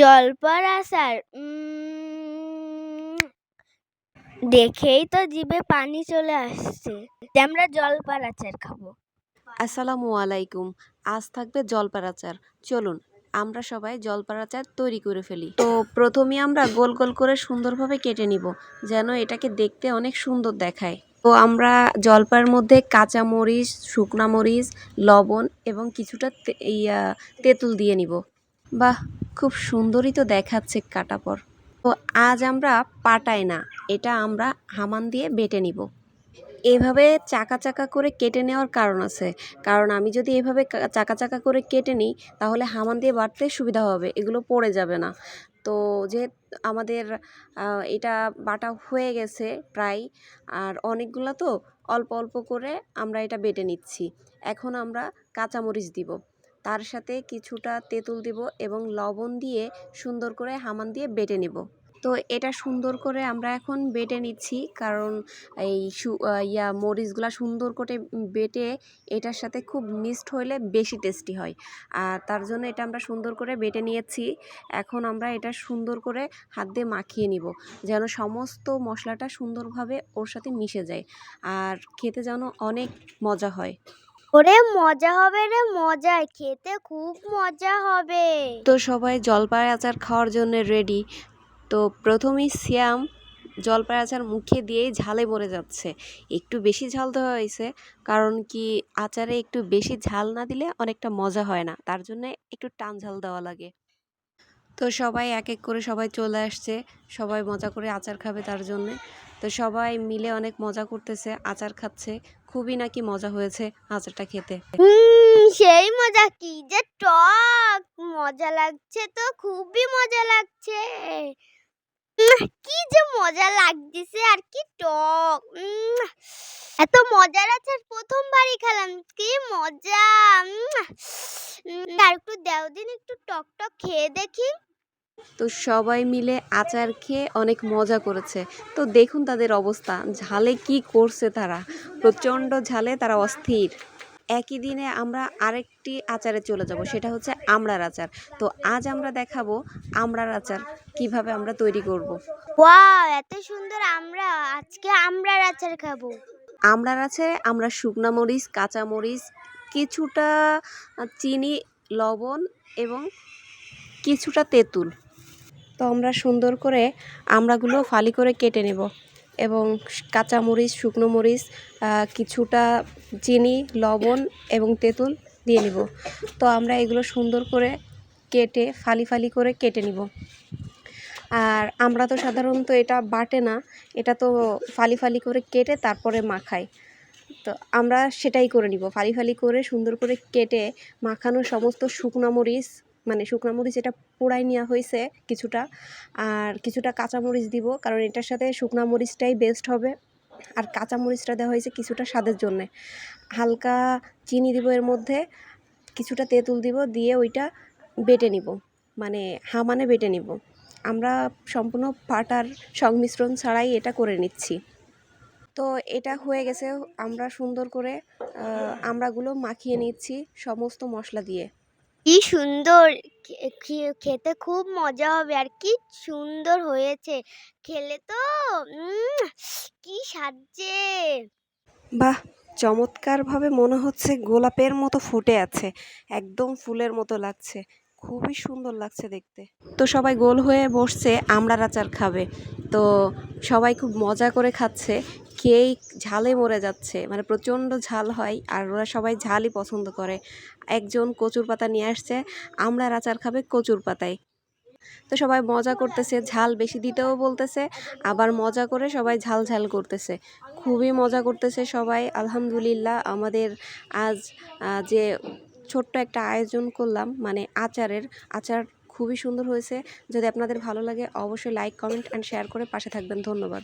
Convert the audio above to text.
জলপার আচার দেখেই তো জিভে পানি চলে আসছে। আমরা জলপার আচার খাবো। আসসালামু আলাইকুম। আজ থাকবে জলপার আচার। চলুন আমরা সবাই জলপার আচার তৈরি করে ফেলি। তো প্রথমে আমরা গোল গোল করে সুন্দরভাবে কেটে নিব, যেন এটাকে দেখতে অনেক সুন্দর দেখায়। তো আমরা জলপার মধ্যে কাঁচা মরিচ, শুকনা মরিচ, লবণ এবং কিছুটা তেঁতুল দিয়ে নিব। বাহ, খুব সুন্দরই তো দেখাচ্ছে কাটা পর। তো আজ আমরা পাটায় না, এটা আমরা হামান দিয়ে বেটে নিব। এভাবে চাকা চাকা করে কেটে নেওয়ার কারণ আছে, কারণ আমি যদি এভাবে চাকা চাকা করে কেটে নিই তাহলে হামান দিয়ে বাটতে সুবিধা হবে, এগুলো পড়ে যাবে না। তো যে আমাদের এটা বাটা হয়ে গেছে প্রায়, আর অনেকগুলো তো অল্প অল্প করে আমরা এটা বেটে নিচ্ছি। এখন আমরা কাঁচামরিচ দিব, তার সাথে কিছুটা তেঁতুল দিব এবং লবণ দিয়ে সুন্দর করে হামান দিয়ে বেটে নিব। তো এটা সুন্দর করে আমরা এখন বেটে নিচ্ছি, কারণ এই মরিচগুলা সুন্দর করে বেটে এটার সাথে খুব মিক্সড হইলে বেশি টেস্টি হয়। আর তার জন্য এটা আমরা সুন্দর করে বেটে নিয়েছি। এখন আমরা এটা সুন্দর করে হাত দিয়ে মাখিয়ে নিব, যেন সমস্ত মশলাটা সুন্দরভাবে ওর সাথে মিশে যায় আর খেতে যেন অনেক মজা হয়। ওরে মজা হবে রে মজা, খেতে খুব মজা হবে। তো সবাই জলপাই আচার খাওয়ার জন্য রেডি। তো প্রথমেই শ্যাম জলপাই আচার মুখে দিয়েই ঝালে মরে যাচ্ছে। একটু বেশি ঝাল দেওয়া হয়েছে, কারণ কি আচারে একটু বেশি ঝাল না দিলে অনেকটা মজা হয় না, তার জন্য একটু টান ঝাল দেওয়া লাগে। তো সবাই এক এক করে সবাই চলে আসছে, সবাই মজা করে আচার খাবে তার জন্যে। তো সবাই মিলে অনেক মজা করতেছে, আচার খাচ্ছে। খুবই নাকি মজা হয়েছে আচারটা খেতে। সেই মজা, কি যে টক মজা লাগছে, তো খুবই মজা লাগছে। কি যে মজা লাগতেছে, আর কি টক। এত মজার আচার প্রথমবারই খেলাম, কি মজা। আর একটু দাও দিন, একটু টক টক খেয়ে দেখি। তো সবাই মিলে আচার খেয়ে অনেক মজা করেছে। তো দেখুন তাদের অবস্থা, ঝালে কি করছে তারা, প্রচণ্ড ঝালে তারা অস্থির। একই দিনে আমরা আরেকটি আচারে চলে যাব, সেটা হচ্ছে আমড়ার আচার। তো আজ আমরা দেখাবো আমড়ার আচার কিভাবে আমরা তৈরি করব। ওয়াও, এত সুন্দর! আমরা আজকে আমড়ার আচার খাবো। আমড়ার আচারে আমরা শুকনা মরিচ, কাঁচা মরিচ, কিছুটা চিনি, লবণ এবং কিছুটা তেঁতুল। তো আমরা সুন্দর করে আমড়াগুলো ফালি করে কেটে নেব এবং কাঁচা মরিচ, শুকনো মরিচ, কিছুটা চিনি, লবণ এবং তেঁতুল দিয়ে নিব। তো আমরা এগুলো সুন্দর করে কেটে ফালি ফালি করে কেটে নিব। আর আমরা তো সাধারণত এটা বাটে না, এটা তো ফালি ফালি করে কেটে তারপরে মাখাই। তো আমরা সেটাই করে নিব, ফালি ফালি করে সুন্দর করে কেটে মাখানো সমস্ত শুকনো মরিচ, মানে শুকনো মরিচ এটা পোড়াই নেওয়া হয়েছে কিছুটা, আর কিছুটা কাঁচা মরিচ দিব, কারণ এটার সাথে শুকনো মরিচটাই বেস্ট হবে। আর কাঁচা মরিচটা দেওয়া হয়েছে কিছুটা স্বাদের জন্যে। হালকা চিনি দিব এর মধ্যে, কিছুটা তেঁতুল দিব, দিয়ে ওইটা বেটে নিব, মানে হামানে বেটে নিব। আমরা সম্পূর্ণ পাটার সংমিশ্রণ ছাড়াই এটা করে নিচ্ছি। তো এটা হয়ে গেছে, আমরা সুন্দর করে আমড়াগুলো মাখিয়ে নিচ্ছি সমস্ত মশলা দিয়ে। কি সুন্দর! খেতে খুব মজা হবে, আর কি সুন্দর হয়েছে খেলে তো। কি সাজছে! বাহ, চমৎকারভাবে মনে হচ্ছে গোলাপের মতো ফুটে আছে, একদম ফুলের মতো লাগছে, খুবই সুন্দর লাগছে দেখতে। তো সবাই গোল হয়ে বসছে আমড়ার আচার খাবে। তো সবাই খুব মজা করে খাচ্ছে, খেয়েই ঝালে মরে যাচ্ছে, মানে প্রচণ্ড ঝাল হয় আর ওরা সবাই ঝালই পছন্দ করে। একজন কচুর পাতা নিয়ে আসছে, আমড়ার আচার খাবে কচুর পাতায়। তো সবাই মজা করতেছে, ঝাল বেশি দিতেও বলতেছে, আবার মজা করে সবাই ঝাল ঝাল করতেছে, খুবই মজা করতেছে সবাই। আলহামদুলিল্লাহ, আমাদের আজ যে ছোট্ট একটা আয়োজন করলাম, মানে আচার খুবই সুন্দর হয়েছে। যদি আপনাদের ভালো লাগে অবশ্যই লাইক, কমেন্ট অ্যান্ড শেয়ার করে পাশে থাকবেন। ধন্যবাদ।